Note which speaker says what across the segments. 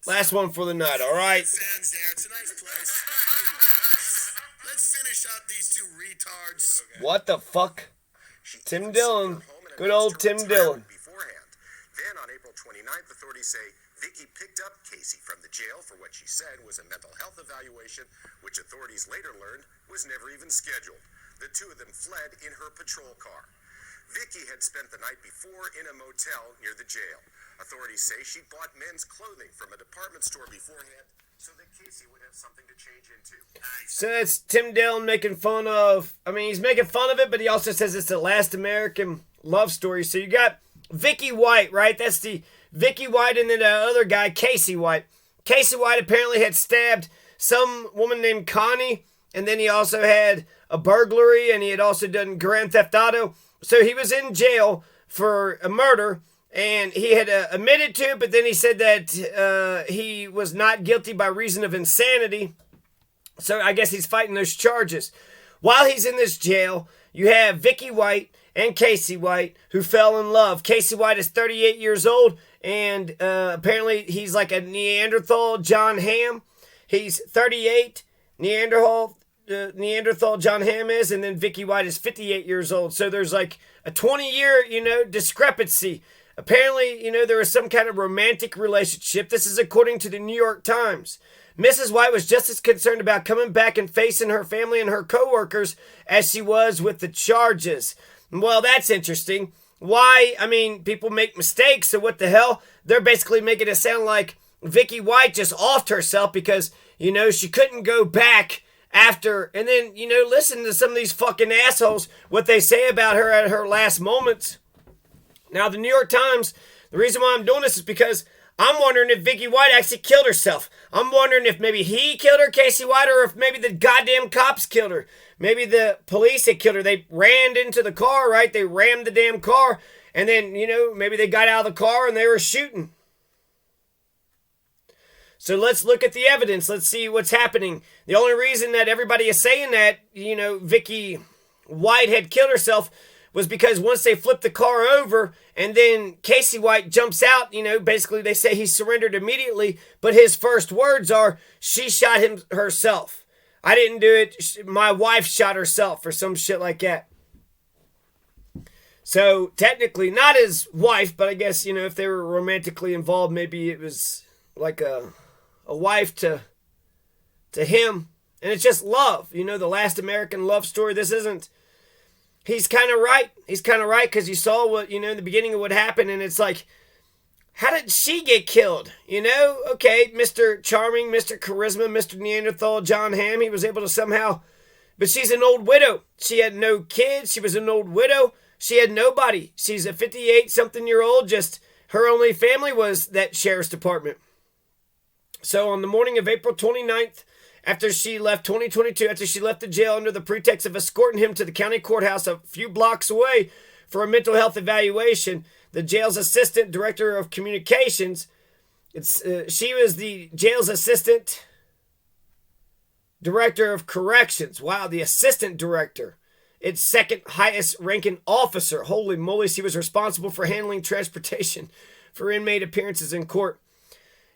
Speaker 1: Last one for the night, all right?
Speaker 2: Fans there. It's a nice place. Let's finish up these two retards. Okay.
Speaker 1: What the fuck? Tim Dillon. Good old Tim Dillon.
Speaker 2: Beforehand. Then on April 29th, authorities say Vickie picked up Casey from the jail for what she said was a mental health evaluation, which authorities later learned was never even scheduled. The two of them fled in her patrol car. Vickie had spent the night before in a motel near the jail. Authorities say she bought men's clothing from a department store beforehand so that Casey would have something to change into.
Speaker 1: So that's Tim Dillon making fun of, he's making fun of it, but he also says it's the last American love story. So you got Vickie White, right? That's the Vickie White, and then the other guy, Casey White. Casey White apparently had stabbed some woman named Connie, and then he also had a burglary, and he had also done Grand Theft Auto. So he was in jail for a murder, and he had admitted to it, but then he said that he was not guilty by reason of insanity. So I guess he's fighting those charges. While he's in this jail, you have Vickie White and Casey White, who fell in love. Casey White is 38 years old, and apparently he's like a Neanderthal John Hamm. He's 38, Neanderthal John Hamm is, and then Vickie White is 58 years old. So there's like a 20-year, discrepancy. Apparently, there was some kind of romantic relationship. This is according to the New York Times. Mrs. White was just as concerned about coming back and facing her family and her coworkers as she was with the charges. Well, that's interesting. Why? People make mistakes, so what the hell? They're basically making it sound like Vickie White just offed herself because, she couldn't go back after. And then, listen to some of these fucking assholes, what they say about her at her last moments. Now, the New York Times, the reason why I'm doing this is because I'm wondering if Vickie White actually killed herself. I'm wondering if maybe he killed her, Casey White, or if maybe the goddamn cops killed her. Maybe the police had killed her. They ran into the car, right? They rammed the damn car. And then, maybe they got out of the car and they were shooting. So let's look at the evidence. Let's see what's happening. The only reason that everybody is saying that, Vickie White had killed herself was because once they flipped the car over and then Casey White jumps out, basically they say he surrendered immediately, but his first words are, she shot him herself. I didn't do it. My wife shot herself or some shit like that. So technically not his wife, but I guess, if they were romantically involved, maybe it was like a wife to him. And it's just love, the last American love story. This isn't. He's kind of right. He's kind of right because you saw what, in the beginning of what happened. And it's like, how did she get killed? Okay, Mr. Charming, Mr. Charisma, Mr. Neanderthal, John Hamm, he was able to somehow, but she's an old widow. She had no kids. She was an old widow. She had nobody. She's a 58-something-year-old. Just her only family was that sheriff's department. So on the morning of April 29th, after she left the jail under the pretext of escorting him to the county courthouse a few blocks away for a mental health evaluation, the jail's assistant director of communications, she was the jail's assistant director of corrections. Wow, the assistant director. Its second highest ranking officer. Holy moly, she was responsible for handling transportation for inmate appearances in court.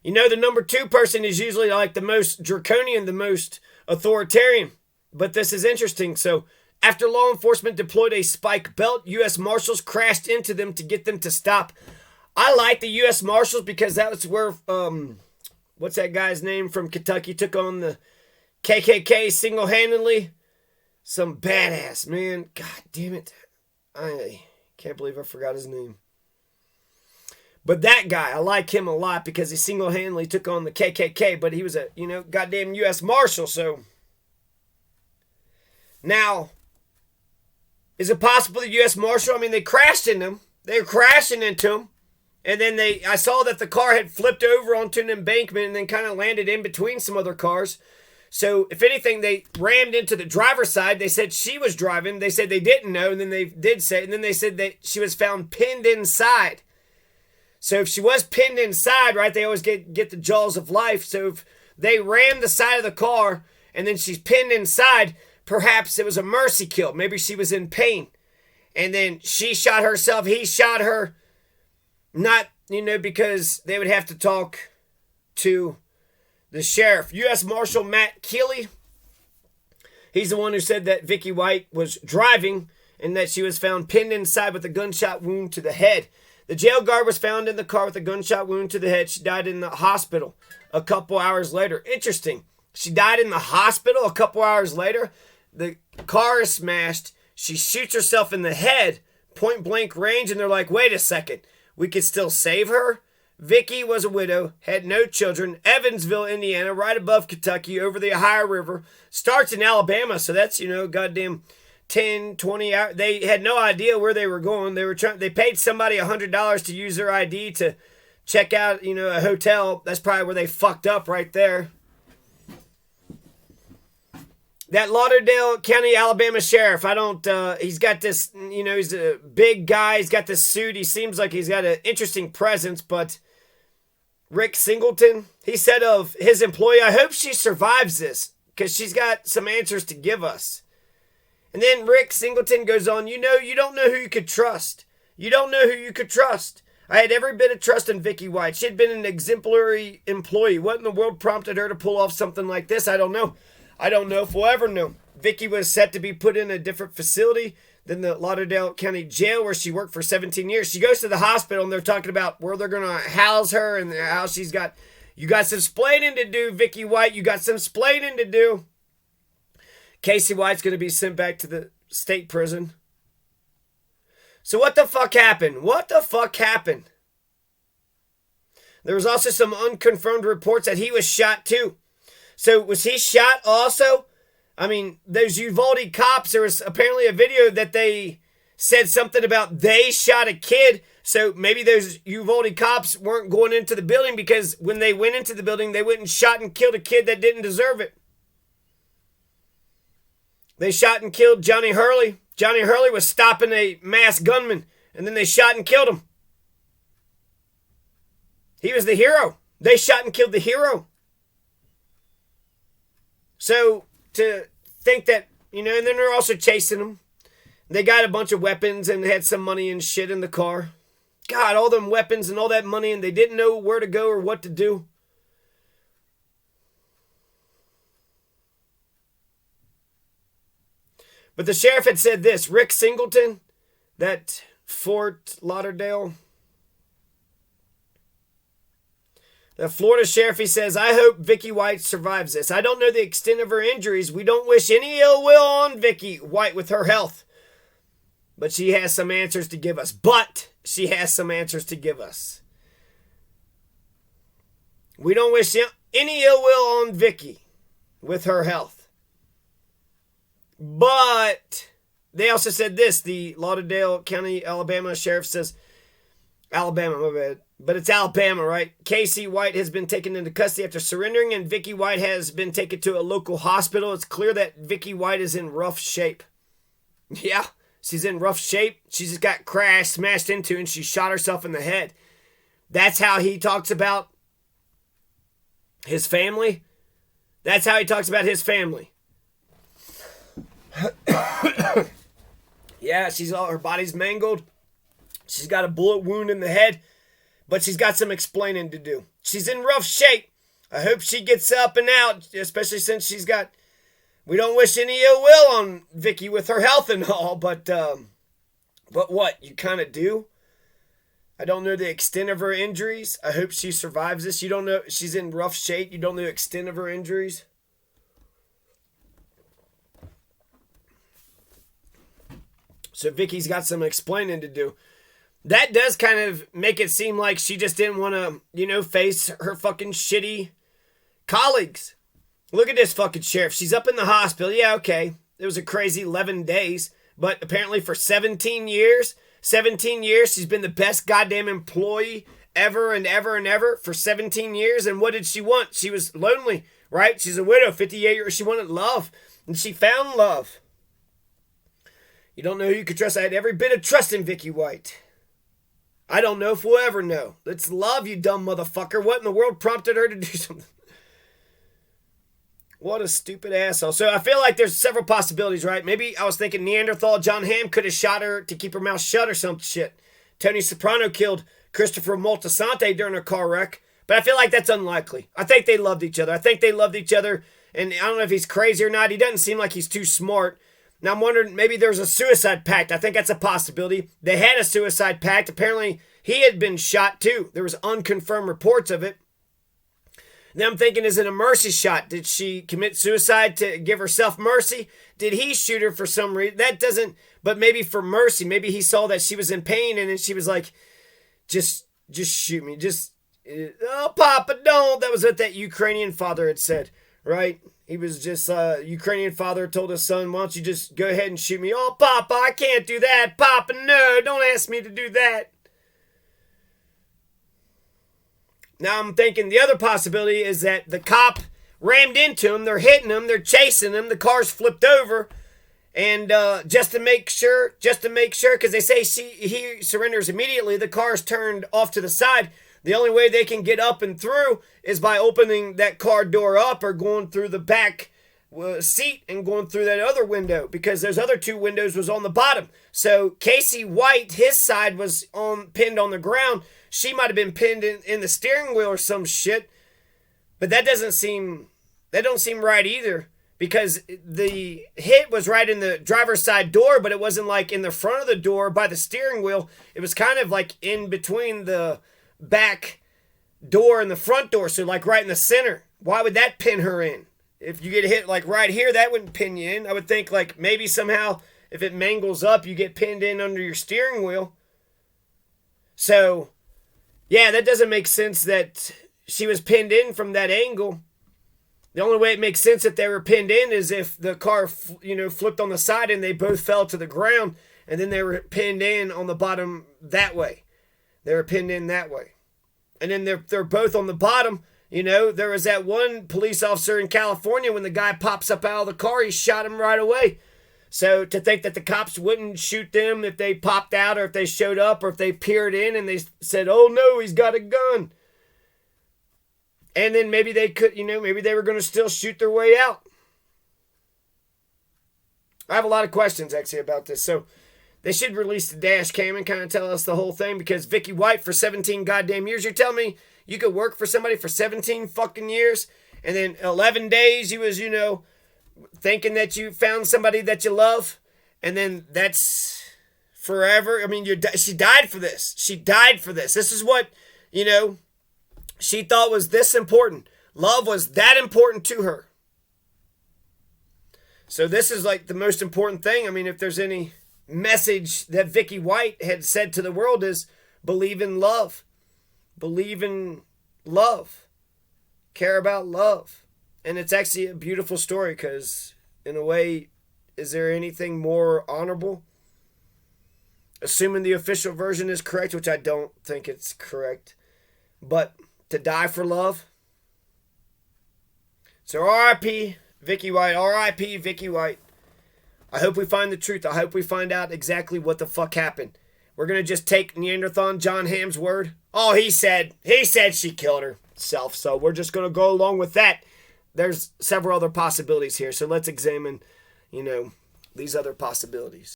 Speaker 1: The number two person is usually like the most draconian, the most authoritarian. But this is interesting. So after law enforcement deployed a spike belt, U.S. Marshals crashed into them to get them to stop. I like the U.S. Marshals because that was where, what's that guy's name from Kentucky, took on the KKK single-handedly. Some badass, man. God damn it. I can't believe I forgot his name. But that guy, I like him a lot because he single-handedly took on the KKK, but he was a, goddamn U.S. Marshal, so. Now, is it possible the U.S. Marshal, they crashed into him. They were crashing into him. And then I saw that the car had flipped over onto an embankment and then kind of landed in between some other cars. So, if anything, they rammed into the driver's side. They said she was driving. They said they didn't know, and then they did say, and then they said that she was found pinned inside. So if she was pinned inside, right, they always get the jaws of life. So if they rammed the side of the car and then she's pinned inside, perhaps it was a mercy kill. Maybe she was in pain. And then she shot herself. He shot her. Not, because they would have to talk to the sheriff. U.S. Marshal Matt Keeley, he's the one who said that Vickie White was driving and that she was found pinned inside with a gunshot wound to the head. The jail guard was found in the car with a gunshot wound to the head. She died in the hospital a couple hours later. Interesting. She died in the hospital a couple hours later. The car is smashed. She shoots herself in the head, point blank range, and they're like, wait a second, we could still save her? Vickie was a widow, had no children, Evansville, Indiana, right above Kentucky, over the Ohio River. Starts in Alabama, so that's, goddamn 10, 20 hours. They had no idea where they were going. They paid somebody $100 to use their ID to check out, a hotel. That's probably where they fucked up right there. That Lauderdale County, Alabama sheriff, he's got this, he's a big guy. He's got this suit. He seems like he's got an interesting presence, but Rick Singleton, he said of his employee, I hope she survives this because she's got some answers to give us. And then Rick Singleton goes on, you don't know who you could trust. You don't know who you could trust. I had every bit of trust in Vickie White. She had been an exemplary employee. What in the world prompted her to pull off something like this? I don't know. I don't know if we'll ever know. Vickie was set to be put in a different facility than the Lauderdale County Jail where she worked for 17 years. She goes to the hospital and they're talking about where they're going to house her and how she's got, you got some splaining to do, Vickie White. You got some splaining to do. Casey White's going to be sent back to the state prison. So what the fuck happened? What the fuck happened? There was also some unconfirmed reports that he was shot too. So was he shot also? I mean, those Uvalde cops, there was apparently a video that they said something about they shot a kid. So maybe those Uvalde cops weren't going into the building because when they went into the building, they went and shot and killed a kid that didn't deserve it. They shot and killed Johnny Hurley. Johnny Hurley was stopping a masked gunman, and then they shot and killed him. He was the hero. They shot and killed the hero. So to think that, and then they're also chasing him. They got a bunch of weapons and had some money and shit in the car. God, all them weapons and all that money, and they didn't know where to go or what to do. But the sheriff had said this, Rick Singleton, that Fort Lauderdale, the Florida sheriff, he says, I hope Vickie White survives this. I don't know the extent of her injuries. We don't wish any ill will on Vickie White with her health. But she has some answers to give us. We don't wish any ill will on Vickie with her health. But they also said this. The Lauderdale County, Alabama sheriff says, Alabama, my bad. But it's Alabama, right? Casey White has been taken into custody after surrendering, and Vickie White has been taken to a local hospital. It's clear that Vickie White is in rough shape. Yeah, she's in rough shape. She just got smashed into, and she shot herself in the head. That's how he talks about his family. That's how he talks about his family. Yeah, her body's mangled. She's got a bullet wound in the head, but she's got some explaining to do. She's in rough shape. I hope she gets up and out, especially since we don't wish any ill will on Vickie with her health and all, but what, you kind of do? I don't know the extent of her injuries. I hope she survives this. You don't know, she's in rough shape. You don't know the extent of her injuries. So Vickie's got some explaining to do. That does kind of make it seem like she just didn't want to, face her fucking shitty colleagues. Look at this fucking sheriff. She's up in the hospital. Yeah, okay. It was a crazy 11 days. But apparently for 17 years, she's been the best goddamn employee ever and ever and ever for 17 years. And what did she want? She was lonely, right? She's a widow, 58 years. She wanted love. And she found love. You don't know who you could trust. I had every bit of trust in Vickie White. I don't know if we'll ever know. It's love, you dumb motherfucker. What in the world prompted her to do something? What a stupid asshole. So I feel like there's several possibilities, right? Maybe I was thinking Neanderthal John Hamm could have shot her to keep her mouth shut or some shit. Tony Soprano killed Christopher Moltisanti during a car wreck. But I feel like that's unlikely. I think they loved each other. And I don't know if he's crazy or not. He doesn't seem like he's too smart. Now I'm wondering, maybe there's a suicide pact. I think that's a possibility. They had a suicide pact. Apparently he had been shot too. There was unconfirmed reports of it. Then I'm thinking, is it a mercy shot? Did she commit suicide to give herself mercy? Did he shoot her for some reason? That doesn't, but maybe for mercy. Maybe he saw that she was in pain and then she was like, just shoot me. Oh, Papa, don't. That was what that Ukrainian father had said, right? He was just, Ukrainian father told his son, why don't you just go ahead and shoot me? Oh, Papa, I can't do that. Papa, no, don't ask me to do that. Now I'm thinking the other possibility is that the cop rammed into him. They're hitting him. They're chasing him. The car's flipped over. And just to make sure, because they say he surrenders immediately, the car's turned off to the side. The only way they can get up and through is by opening that car door up or going through the back seat and going through that other window, because those other two windows was on the bottom. So Casey White, his side was pinned on the ground. She might have been pinned in the steering wheel or some shit. But that don't seem right either, because the hit was right in the driver's side door, but it wasn't like in the front of the door by the steering wheel. It was kind of like in between the back door and the front door, so like right in the center. Why would that pin her in? If you get hit like right here, that wouldn't pin you in. I would think like maybe somehow if it mangles up, you get pinned in under your steering wheel. So yeah, that doesn't make sense that she was pinned in from that angle. The only way it makes sense that they were pinned in is if the car, flipped on the side and they both fell to the ground, and then they were pinned in on the bottom that way. They were pinned in that way. And then they're both on the bottom. There was that one police officer in California, when the guy pops up out of the car, he shot him right away. So to think that the cops wouldn't shoot them if they popped out or if they showed up or if they peered in and they said, oh no, he's got a gun. And then maybe they could, maybe they were going to still shoot their way out. I have a lot of questions actually about this. So they should release the dash cam and kind of tell us the whole thing, because Vickie White for 17 goddamn years, you're telling me you could work for somebody for 17 fucking years and then 11 days you was, thinking that you found somebody that you love, and then that's forever. I mean, she died for this. This is what, she thought was this important. Love was that important to her. So this is like the most important thing. I mean, if there's any message that Vickie White had said to the world, is believe in love. Believe in love. Care about love. And it's actually a beautiful story, because in a way, is there anything more honorable? Assuming the official version is correct, which I don't think it's correct. But to die for love. So R.I.P. Vickie White. R.I.P. Vickie White. I hope we find the truth. I hope we find out exactly what the fuck happened. We're going to just take Neanderthal John Hamm's word. Oh, he said she killed herself. So we're just going to go along with that. There's several other possibilities here. So let's examine, these other possibilities.